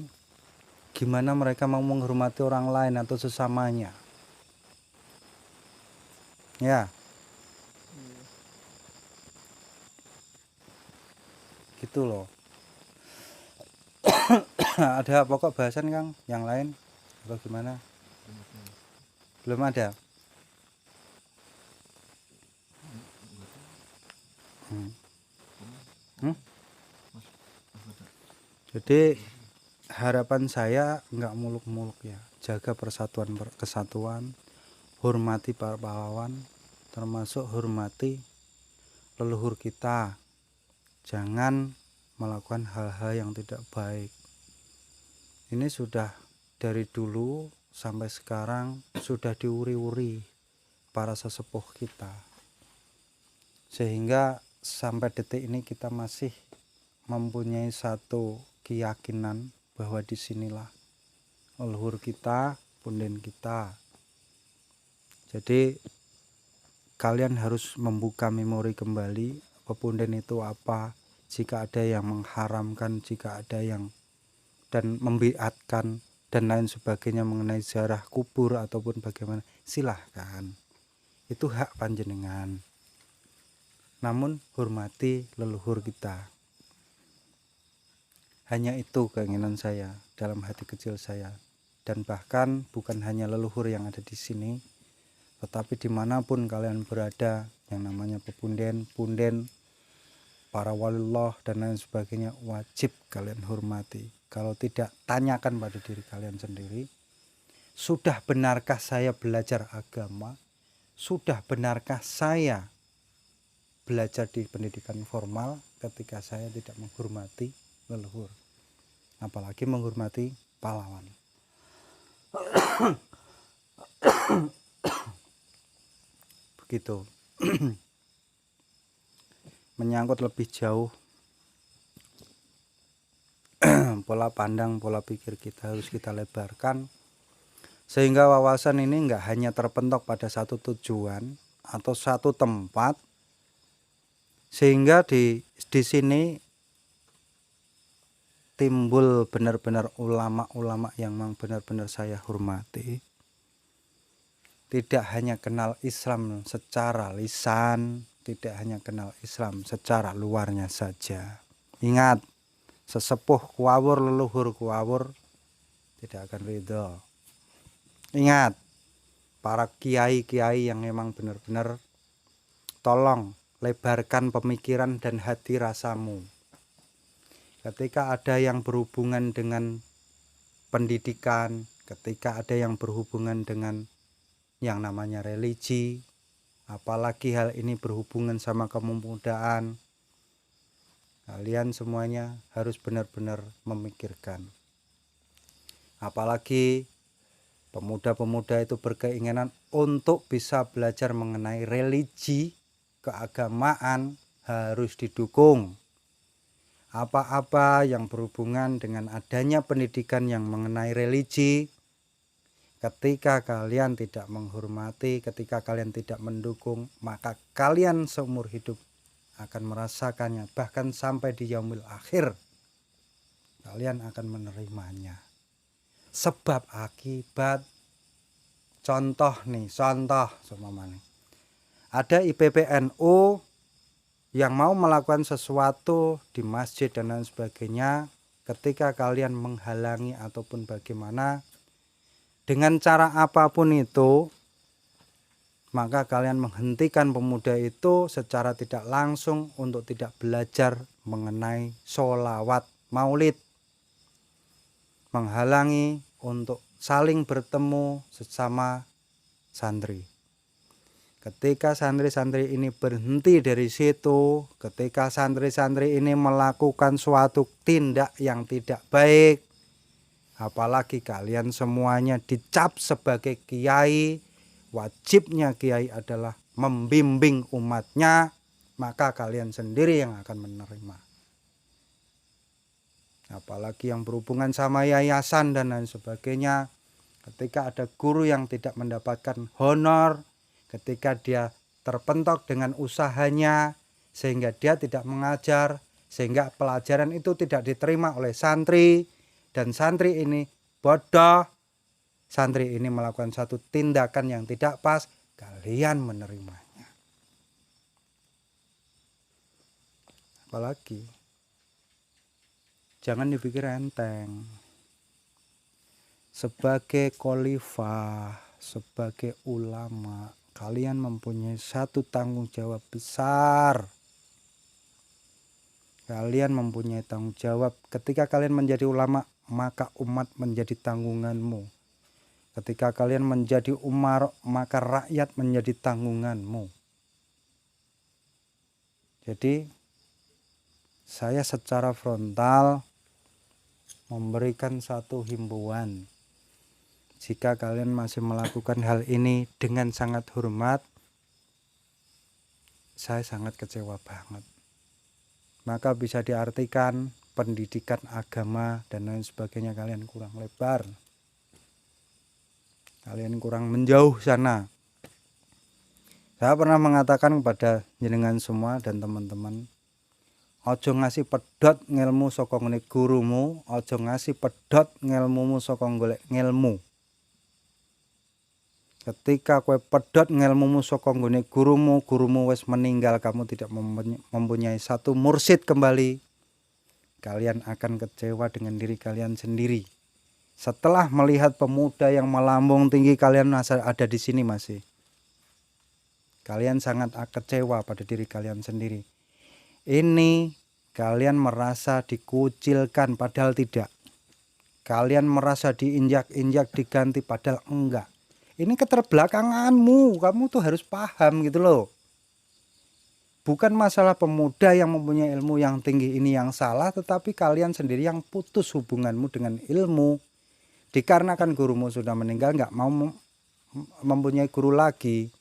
gimana mereka mau menghormati orang lain atau sesamanya? Ya, gitu loh. Ada pokok bahasan Kang yang lain atau gimana? Belum ada. Jadi harapan saya nggak muluk-muluk ya, jaga persatuan kesatuan, hormati para pahlawan, termasuk hormati leluhur kita. Jangan melakukan hal-hal yang tidak baik. Ini sudah dari dulu sampai sekarang sudah diuri-uri para sesepuh kita, sehingga sampai detik ini kita masih mempunyai satu keyakinan bahwa disinilah leluhur kita, punden kita. Jadi kalian harus membuka memori kembali pepunden itu apa, jika ada yang mengharamkan, jika ada yang dan membiatkan, dan lain sebagainya mengenai ziarah kubur ataupun bagaimana, silahkan, itu hak panjenengan. Namun hormati leluhur kita. Hanya itu keinginan saya dalam hati kecil saya. Dan bahkan bukan hanya leluhur yang ada di sini, tetapi dimanapun kalian berada, yang namanya pepunden, punden, para waliullah dan lain sebagainya, wajib kalian hormati. Kalau tidak, tanyakan pada diri kalian sendiri, sudah benarkah saya belajar agama? Sudah benarkah saya belajar di pendidikan formal ketika saya tidak menghormati leluhur, apalagi menghormati pahlawan? Begitu. Menyangkut lebih jauh, pola pandang, pola pikir kita harus kita lebarkan, sehingga wawasan ini enggak hanya terpentok pada satu tujuan atau satu tempat, sehingga di sini timbul benar-benar ulama-ulama yang memang benar-benar saya hormati. Tidak hanya kenal Islam secara lisan, tidak hanya kenal Islam secara luarnya saja. Ingat, sesepuh kuawur, leluhur kuawur tidak akan ridho. Ingat, para kiai-kiai yang memang benar-benar, tolong lebarkan pemikiran dan hati rasamu. Ketika ada yang berhubungan dengan pendidikan, ketika ada yang berhubungan dengan yang namanya religi, apalagi hal ini berhubungan sama kemudaan, kalian semuanya harus benar-benar memikirkan. Apalagi pemuda-pemuda itu berkeinginan untuk bisa belajar mengenai religi, keagamaan, harus didukung. Apa-apa yang berhubungan dengan adanya pendidikan yang mengenai religi, ketika kalian tidak menghormati, ketika kalian tidak mendukung, maka kalian seumur hidup akan merasakannya. Bahkan sampai di yaumil akhir kalian akan menerimanya. Sebab akibat. Contoh seumpamanya ada IPPNU yang mau melakukan sesuatu di masjid dan lain sebagainya, ketika kalian menghalangi ataupun bagaimana, dengan cara apapun itu, maka kalian menghentikan pemuda itu secara tidak langsung untuk tidak belajar mengenai sholawat maulid, menghalangi untuk saling bertemu sesama santri. Ketika santri-santri ini berhenti dari situ, ketika santri-santri ini melakukan suatu tindak yang tidak baik, apalagi kalian semuanya dicap sebagai kiai, wajibnya kiai adalah membimbing umatnya, maka kalian sendiri yang akan menerima. Apalagi yang berhubungan sama yayasan dan lain sebagainya, ketika ada guru yang tidak mendapatkan honor, ketika dia terpentok dengan usahanya sehingga dia tidak mengajar, sehingga pelajaran itu tidak diterima oleh santri, dan santri ini bodoh, santri ini melakukan satu tindakan yang tidak pas, kalian menerimanya. Apalagi jangan dipikir enteng. Sebagai khalifah, sebagai ulama, kalian mempunyai satu tanggung jawab besar. Kalian mempunyai tanggung jawab. Ketika kalian menjadi ulama, maka umat menjadi tanggunganmu. Ketika kalian menjadi umar, maka rakyat menjadi tanggunganmu. Jadi saya secara frontal memberikan satu himbauan. Jika kalian masih melakukan hal ini dengan sangat hormat, saya sangat kecewa banget. Maka bisa diartikan pendidikan agama dan lain sebagainya kalian kurang lebar. Kalian kurang menjauh sana. Saya pernah mengatakan kepada jenengan semua dan teman-teman, aja ngasih pedhot ngelmu saka ngene gurumu, aja ngasih pedhot ngelmumu saka golek ngelmu. Ketika kowe pedhot ngelmumu saka nggone gurumu wis meninggal, kamu tidak mempunyai satu mursyid kembali, kalian akan kecewa dengan diri kalian sendiri. Setelah melihat pemuda yang melambung tinggi, kalian masih ada di sini masih. Kalian sangat kecewa pada diri kalian sendiri. Ini kalian merasa dikucilkan padahal tidak. Kalian merasa diinjak-injak, diganti padahal enggak. Ini keterbelakanganmu, kamu tuh harus paham gitu loh. Bukan masalah pemuda yang mempunyai ilmu yang tinggi ini yang salah, tetapi kalian sendiri yang putus hubunganmu dengan ilmu. Dikarenakan gurumu sudah meninggal, nggak mau mempunyai guru lagi.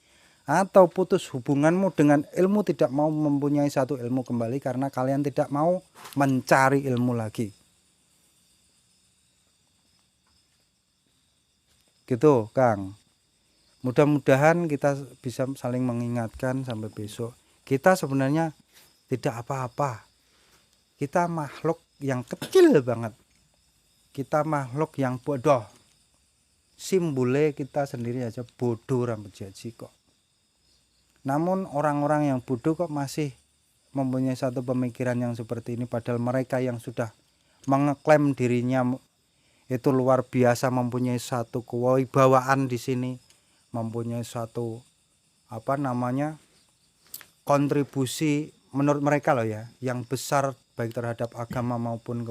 Atau putus hubunganmu dengan ilmu, tidak mau mempunyai satu ilmu kembali karena kalian tidak mau mencari ilmu lagi. Gitu Kang. Mudah-mudahan kita bisa saling mengingatkan sampai besok. Kita sebenarnya tidak apa-apa. Kita makhluk yang kecil banget. Kita makhluk yang bodoh. Simbole kita sendiri aja bodoh rambut jaji kok. Namun orang-orang yang bodoh kok masih mempunyai satu pemikiran yang seperti ini, padahal mereka yang sudah mengeklaim dirinya itu luar biasa, mempunyai satu kewibawaan di sini, mempunyai satu kontribusi menurut mereka loh ya, yang besar baik terhadap agama maupun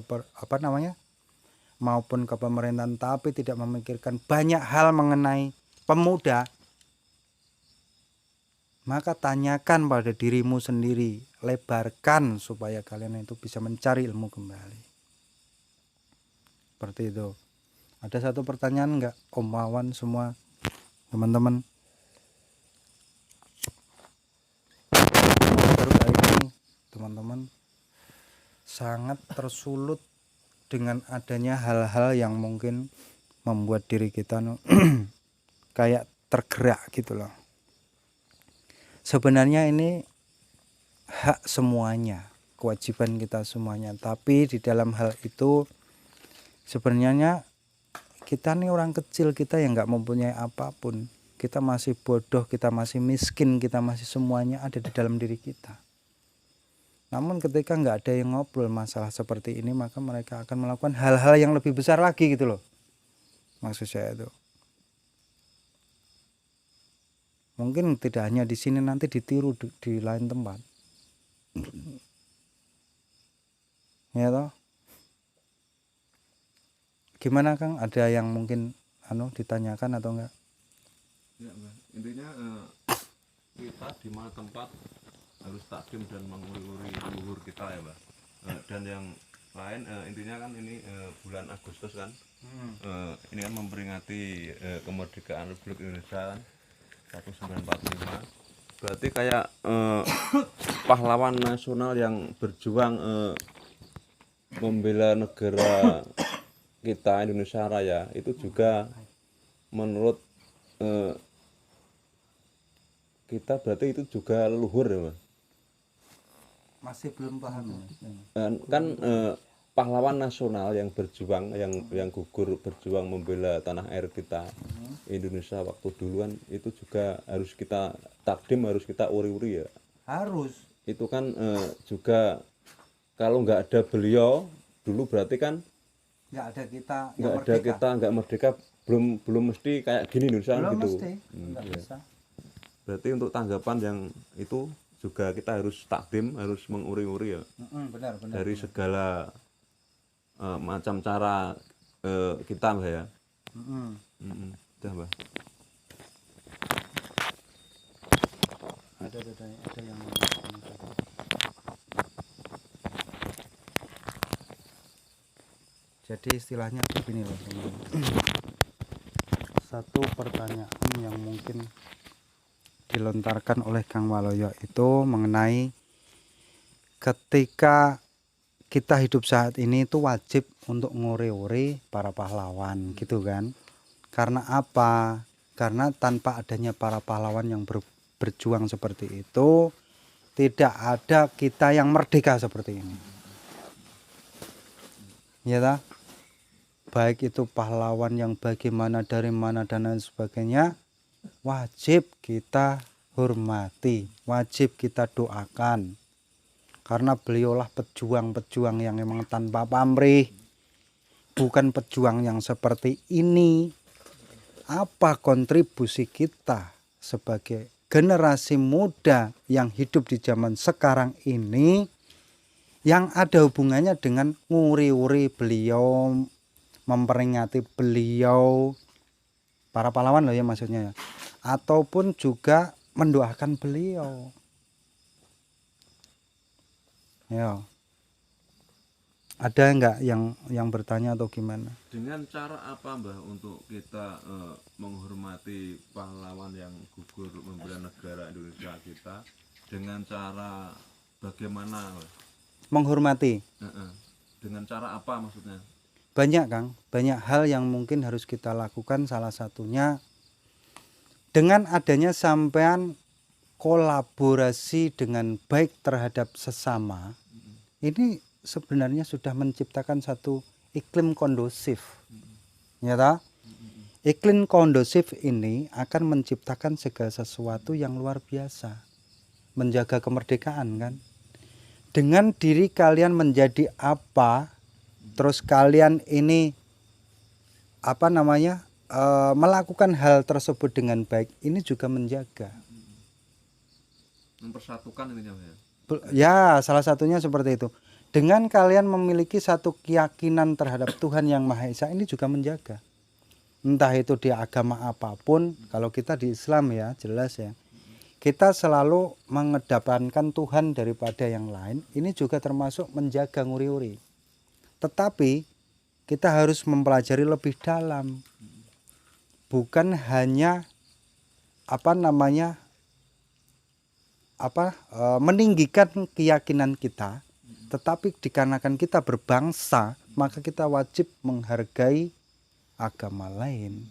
maupun ke pemerintahan, tapi tidak memikirkan banyak hal mengenai pemuda. Maka tanyakan pada dirimu sendiri, lebarkan supaya kalian itu bisa mencari ilmu kembali. Seperti itu. Ada satu pertanyaan enggak Om Wawan semua teman-teman? Baru kali ini teman-teman sangat tersulut dengan adanya hal-hal yang mungkin membuat diri kita kayak tergerak gitu loh. Sebenarnya ini hak semuanya, kewajiban kita semuanya. Tapi di dalam hal itu sebenarnya kita nih orang kecil, kita yang nggak mempunyai apapun. Kita masih bodoh, kita masih miskin, kita masih semuanya ada di dalam diri kita. Namun ketika nggak ada yang ngobrol masalah seperti ini, maka mereka akan melakukan hal-hal yang lebih besar lagi gitu loh. Maksud saya itu. Mungkin tidak hanya di sini, nanti ditiru di lain tempat. Ya toh? Gimana Kang? Ada yang mungkin ditanyakan atau enggak? Ya, Mbak. Intinya kita di mana tempat harus takdim dan menguri-uri luhur kita ya, Mbak. Dan yang lain intinya kan ini bulan Agustus kan. Ini kan memperingati kemerdekaan Republik Indonesia kan 1945. Berarti kayak pahlawan nasional yang berjuang membela negara kita Indonesia Raya itu juga menurut kita berarti itu juga leluhur ya, Mas? Masih belum paham Kan pahlawan nasional yang berjuang, yang gugur berjuang membela tanah air kita Indonesia waktu duluan, itu juga harus kita takdim, harus kita uri-uri ya. Harus. Itu kan juga kalau nggak ada beliau dulu berarti kan Nggak ada kita yang nggak ada merdeka. kita nggak merdeka, belum mesti kayak gini Indonesia Belum gitu. mesti. Nggak Iya. bisa. Berarti untuk tanggapan yang itu juga kita harus takdim, harus menguri-uri ya. Benar. Dari segala macam cara kita Mbak ya. Udah Mbak. Ada yang jadi istilahnya begini loh teman-teman. Satu pertanyaan yang mungkin dilontarkan oleh Kang Waloyo itu mengenai ketika kita hidup saat ini itu wajib untuk ngore-ore para pahlawan gitu kan. Karena apa? Karena tanpa adanya para pahlawan yang berjuang seperti itu, tidak ada kita yang merdeka seperti ini. Ya tak? Baik itu pahlawan yang bagaimana, dari mana dan lain sebagainya, wajib kita hormati, wajib kita doakan. Karena beliaulah pejuang-pejuang yang memang tanpa pamrih, bukan pejuang yang seperti ini. Apa kontribusi kita sebagai generasi muda yang hidup di zaman sekarang ini, yang ada hubungannya dengan nguri-uri beliau, memperingati beliau, para pahlawan loh ya maksudnya ya, ataupun juga mendoakan beliau. Ya, ada enggak yang bertanya atau gimana? Dengan cara apa Mbah untuk kita menghormati pahlawan yang gugur membela negara Indonesia kita, dengan cara bagaimana Mbah? Menghormati. Dengan cara apa maksudnya? Banyak Kang, banyak hal yang mungkin harus kita lakukan. Salah satunya dengan adanya sampean kolaborasi dengan baik terhadap sesama. Ini sebenarnya sudah menciptakan satu iklim kondusif. Ya toh? Iklim kondusif ini akan menciptakan segala sesuatu yang luar biasa. Menjaga kemerdekaan kan. Dengan diri kalian menjadi apa, terus kalian ini melakukan hal tersebut dengan baik, ini juga menjaga. Mempersatukan ini ya. Ya, salah satunya seperti itu. Dengan kalian memiliki satu keyakinan terhadap Tuhan Yang Maha Esa, ini juga menjaga. Entah itu di agama apapun, kalau kita di Islam ya jelas ya, kita selalu mengedepankan Tuhan daripada yang lain. Ini juga termasuk menjaga nguri-uri. Tetapi kita harus mempelajari lebih dalam, bukan hanya meninggikan keyakinan kita, tetapi dikarenakan kita berbangsa, maka kita wajib menghargai agama lain,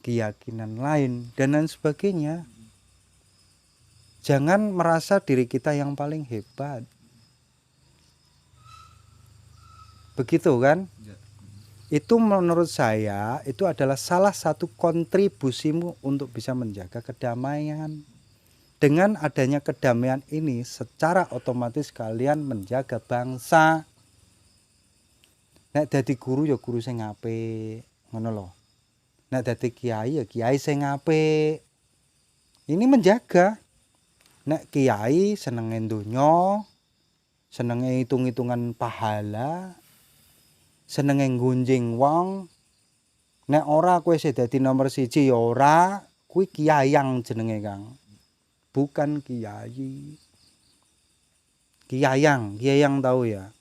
keyakinan lain, dan lain sebagainya. Jangan merasa diri kita yang paling hebat. Begitu kan? Itu menurut saya itu adalah salah satu kontribusimu untuk bisa menjaga kedamaian. Dengan adanya kedamaian ini, secara otomatis kalian menjaga bangsa. Nek dadi guru ya guru sing apik, ngono lho. Nek dadi kiai ya kiai sing apik. Ini menjaga. Nek kiai senenge donya, senenge hitung-hitungan pahala, senenge ngunjing wong. Nek ora kowe sing dadi nomor 1 ya ora, kuwi kiayang jenenge Kang. Bukan kiai. Kiayang tahu ya.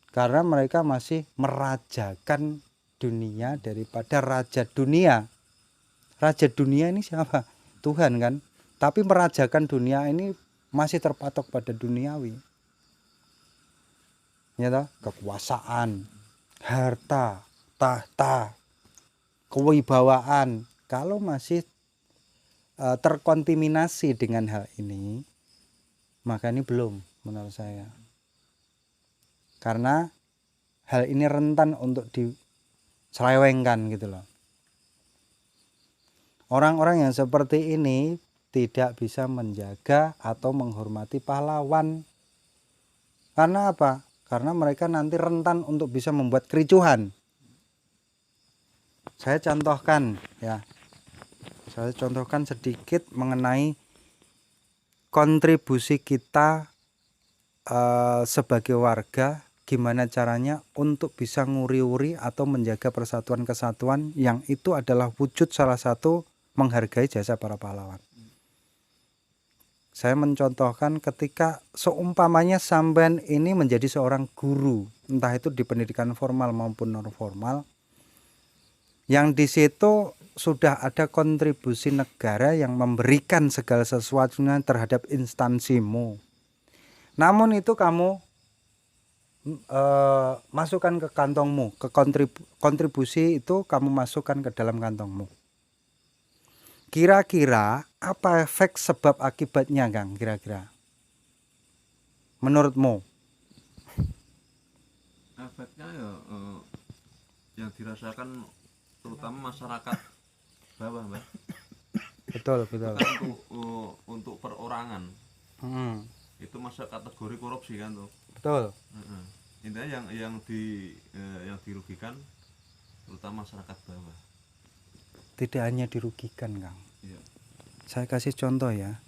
Karena mereka masih merajakan dunia daripada raja dunia. Raja dunia ini siapa? Tuhan kan. Tapi merajakan dunia ini masih terpatok pada duniawi. Ya toh? Kekuasaan, harta, tahta, kewibawaan. Kalau masih terkontaminasi dengan hal ini, maka ini belum menurut saya. Karena hal ini rentan untuk diselewengkan gitu loh. Orang-orang yang seperti ini tidak bisa menjaga atau menghormati pahlawan. Karena apa? Karena mereka nanti rentan untuk bisa membuat kericuhan. Saya contohkan ya. Saya contohkan sedikit mengenai kontribusi kita sebagai warga, gimana caranya untuk bisa nguri-uri atau menjaga persatuan kesatuan, yang itu adalah wujud salah satu menghargai jasa para pahlawan. Saya mencontohkan ketika seumpamanya sampean ini menjadi seorang guru, entah itu di pendidikan formal maupun non formal, yang di situ sudah ada kontribusi negara yang memberikan segala sesuatunya terhadap instansimu. Namun itu kamu masukkan ke kantongmu, ke kontribusi itu kamu masukkan ke dalam kantongmu. Kira-kira apa efek sebab akibatnya Kang? Kira-kira menurutmu? Efeknya ya yang dirasakan terutama masyarakat bawah, Mbak. Betul, betul. Kan untuk perorangan Hmm, itu masuk kategori korupsi kan tuh. betul. Heeh. Intinya yang dirugikan terutama masyarakat bawah. Tidak hanya dirugikan, Kang. Iya. Saya kasih contoh ya.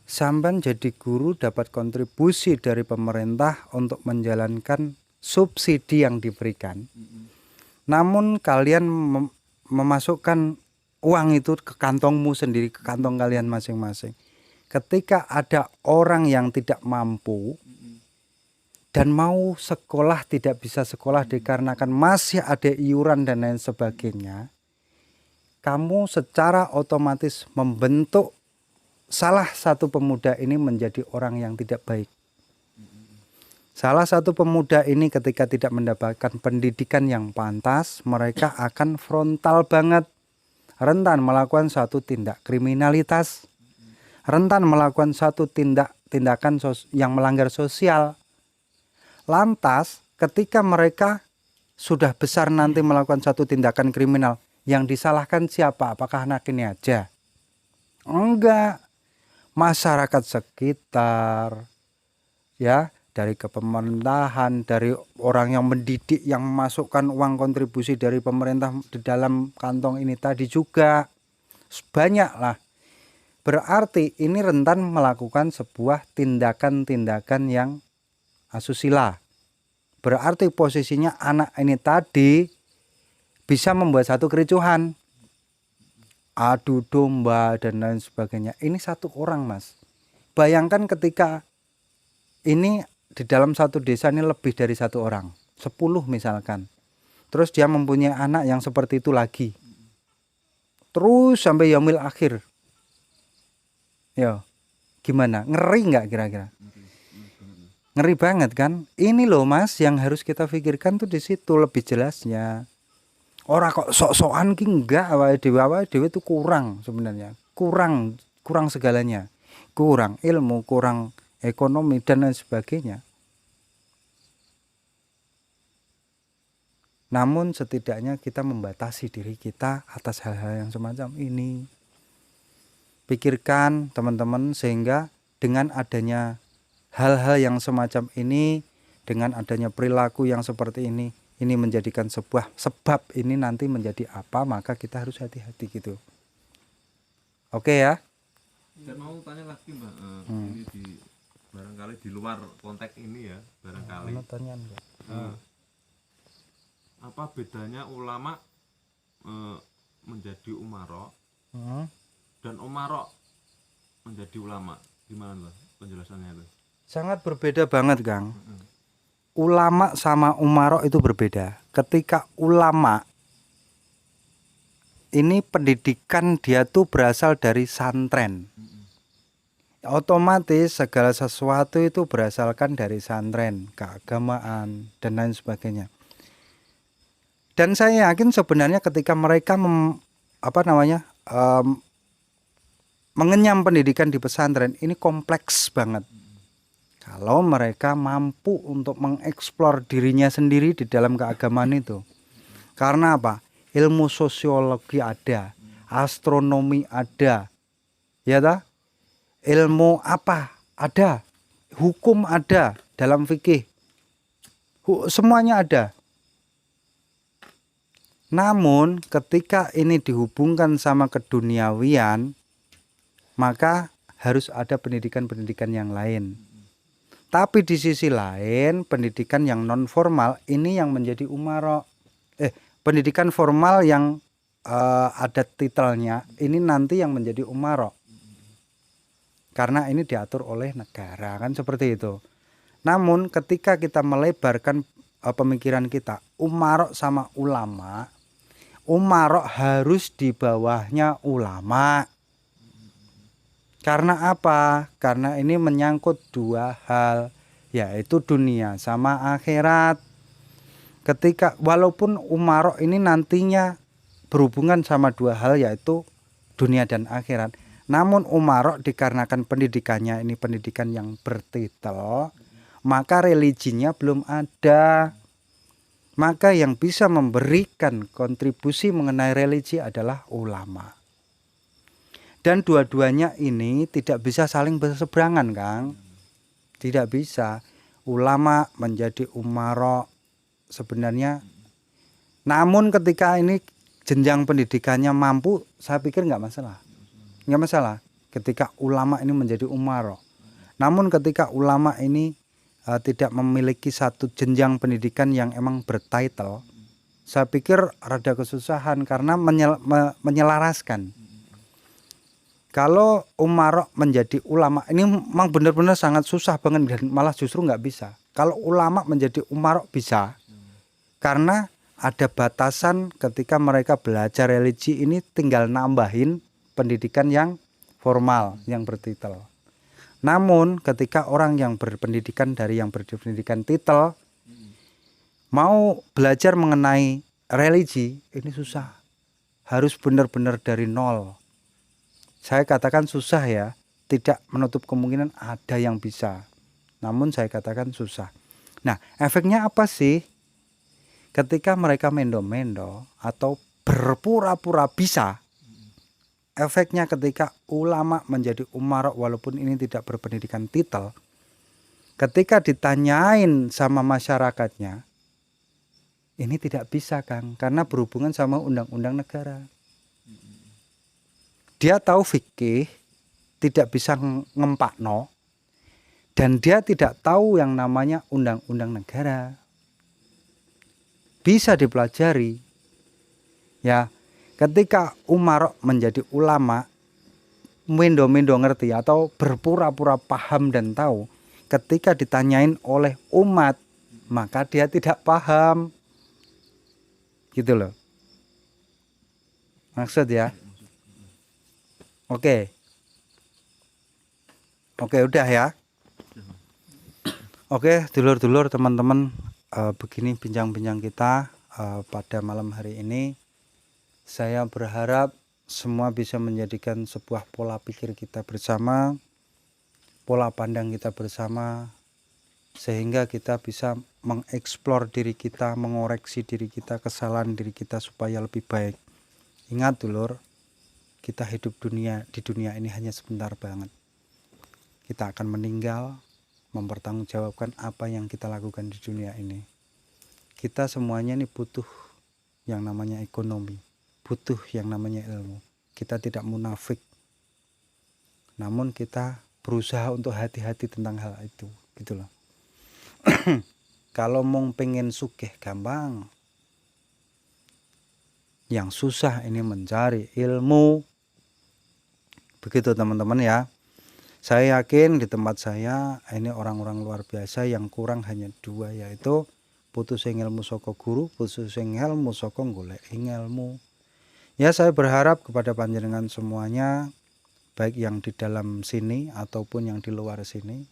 Sampan jadi guru dapat kontribusi dari pemerintah untuk menjalankan subsidi yang diberikan. Namun kalian memasukkan uang itu ke kantongmu sendiri, ke kantong kalian masing-masing. Ketika ada orang yang tidak mampu dan mau sekolah tidak bisa sekolah dikarenakan masih ada iuran dan lain sebagainya, kamu secara otomatis membentuk salah satu pemuda ini menjadi orang yang tidak baik. Salah satu pemuda ini ketika tidak mendapatkan pendidikan yang pantas, mereka akan frontal banget, rentan melakukan suatu tindak kriminalitas, rentan melakukan suatu tindakan yang melanggar sosial. Lantas ketika mereka sudah besar nanti melakukan suatu tindakan kriminal, yang disalahkan siapa? Apakah anak ini aja? Enggak. Masyarakat sekitar, ya, dari kepemerintahan, dari orang yang mendidik, yang memasukkan uang kontribusi dari pemerintah di dalam kantong ini tadi juga banyak lah. Berarti ini rentan melakukan sebuah tindakan-tindakan yang asusila. Berarti posisinya anak ini tadi bisa membuat satu kericuhan, adu domba dan lain sebagainya. Ini satu orang, Mas. Bayangkan ketika ini di dalam satu desa ini lebih dari satu orang, 10 misalkan. Terus dia mempunyai anak yang seperti itu lagi. Terus sampai yaumil akhir. Ya, gimana? Ngeri nggak kira-kira? Ngeri banget kan? Ini loh Mas yang harus kita pikirkan tuh di situ lebih jelasnya. Orang kok sok-sokan ki enggak, awake dhewe itu kurang sebenarnya. Kurang segalanya. Kurang ilmu, kurang ekonomi dan lain sebagainya. Namun setidaknya kita membatasi diri kita atas hal-hal yang semacam ini. Pikirkan teman-teman, sehingga dengan adanya hal-hal yang semacam ini, dengan adanya perilaku yang seperti ini menjadikan sebuah sebab ini nanti menjadi apa, maka kita harus hati-hati gitu. Oke ya. Dan mau tanya lagi Mbak, ini barangkali di luar konteks ini ya, barangkali. Pertanyaan enggak? Apa bedanya ulama menjadi umaro dan umaro menjadi ulama? Gimana Mbak penjelasannya itu? Sangat berbeda banget, Kang. Ulama sama umaro itu berbeda. Ketika ulama ini pendidikan dia tuh berasal dari santren. Otomatis segala sesuatu itu berasalkan dari santren, keagamaan dan lain sebagainya. Dan saya yakin sebenarnya ketika mereka mengenyam pendidikan di pesantren ini kompleks banget. Kalau mereka mampu untuk mengeksplor dirinya sendiri di dalam keagamaan itu. Karena apa? Ilmu sosiologi ada, astronomi ada, ya ta? Ilmu apa? Ada. Hukum ada dalam fikih. Semuanya ada. Namun ketika ini dihubungkan sama keduniawian, maka harus ada pendidikan-pendidikan yang lain. Tapi di sisi lain, pendidikan yang non formal ini yang menjadi umaro. Pendidikan formal yang ada titelnya ini nanti yang menjadi umaro. Karena ini diatur oleh negara, kan seperti itu. Namun ketika kita melebarkan pemikiran kita, umaro sama ulama, umaro harus di bawahnya ulama. Karena apa? Karena ini menyangkut dua hal, yaitu dunia sama akhirat. Ketika walaupun umaro ini nantinya berhubungan sama dua hal, yaitu dunia dan akhirat. Namun umaro dikarenakan pendidikannya ini pendidikan yang bertitel, maka religinya belum ada. Maka yang bisa memberikan kontribusi mengenai religi adalah ulama. Dan dua-duanya ini tidak bisa saling berseberangan, Kang. Tidak bisa. Ulama menjadi umara sebenarnya. Namun ketika ini jenjang pendidikannya mampu, saya pikir nggak masalah. Nggak masalah ketika ulama ini menjadi umara. Namun ketika ulama ini tidak memiliki satu jenjang pendidikan yang emang bertitle, saya pikir rada kesusahan karena menyelaraskan. Kalau umarok menjadi ulama ini memang benar-benar sangat susah banget dan malah justru nggak bisa. Kalau ulama menjadi umarok bisa, karena ada batasan ketika mereka belajar religi ini tinggal nambahin pendidikan yang formal, yang bertitel. Namun ketika orang yang berpendidikan dari yang berpendidikan titel mau belajar mengenai religi, ini susah. Harus benar-benar dari nol. Saya katakan susah ya, tidak menutup kemungkinan ada yang bisa. Namun saya katakan susah. Nah, efeknya apa sih? Ketika mereka mendo-mendo atau berpura-pura bisa, efeknya ketika ulama menjadi umarok walaupun ini tidak berpendidikan titel, ketika ditanyain sama masyarakatnya, ini tidak bisa, Kang, karena berhubungan sama undang-undang negara. Dia tahu fikih, tidak bisa ngempakno, dan dia tidak tahu yang namanya undang-undang negara. Bisa dipelajari. Ya, ketika umarok menjadi ulama, mendo-mendo ngerti atau berpura-pura paham dan tahu, ketika ditanyain oleh umat, maka dia tidak paham. Gitu loh. Maksud ya. Oke, udah ya. Oke, dulur-dulur, teman-teman, begini bincang-bincang kita pada malam hari ini. Saya berharap semua bisa menjadikan sebuah pola pikir kita bersama, pola pandang kita bersama, sehingga kita bisa mengeksplor diri kita, mengoreksi diri kita, kesalahan diri kita supaya lebih baik. Ingat dulur, kita hidup di dunia ini hanya sebentar banget. Kita akan meninggal, mempertanggungjawabkan apa yang kita lakukan di dunia ini. Kita semuanya ini butuh yang namanya ekonomi, butuh yang namanya ilmu. Kita tidak munafik, namun kita berusaha untuk hati-hati tentang hal itu, gitu loh. Kalau mau pengen sugih gampang, yang susah ini mencari ilmu. Begitu teman-teman ya. Saya yakin di tempat saya ini orang-orang luar biasa, yang kurang hanya dua, yaitu putus ilmu saka guru, putus ilmu saka golek ilmu. Ya, saya berharap kepada panjenengan semuanya, baik yang di dalam sini ataupun yang di luar sini,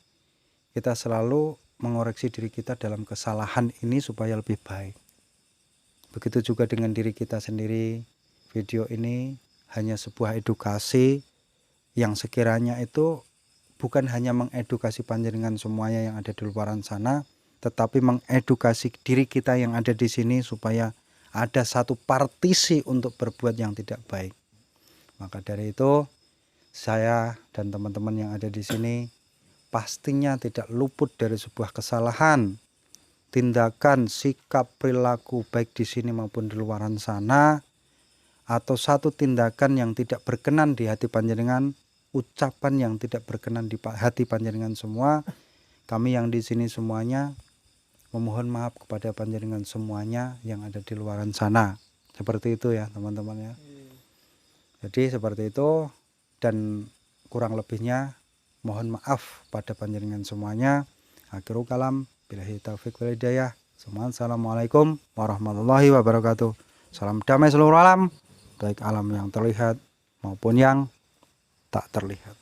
kita selalu mengoreksi diri kita dalam kesalahan ini supaya lebih baik. Begitu juga dengan diri kita sendiri. Video ini hanya sebuah edukasi yang sekiranya itu bukan hanya mengedukasi panjenengan semuanya yang ada di luaran sana, tetapi mengedukasi diri kita yang ada di sini supaya ada satu partisi untuk berbuat yang tidak baik. Maka dari itu, saya dan teman-teman yang ada di sini pastinya tidak luput dari sebuah kesalahan, tindakan, sikap, perilaku baik di sini maupun di luaran sana, atau satu tindakan yang tidak berkenan di hati panjenengan, ucapan yang tidak berkenan di hati panjenengan semua. Kami yang di sini semuanya memohon maaf kepada panjenengan semuanya yang ada di luaran sana. Seperti itu ya teman-teman ya. Jadi seperti itu, dan kurang lebihnya mohon maaf pada panjenengan semuanya. Akhirul kalam, billahi taufik wal hidayah. Assalamualaikum warahmatullahi wabarakatuh. Salam damai seluruh alam, baik alam yang terlihat maupun yang tak terlihat.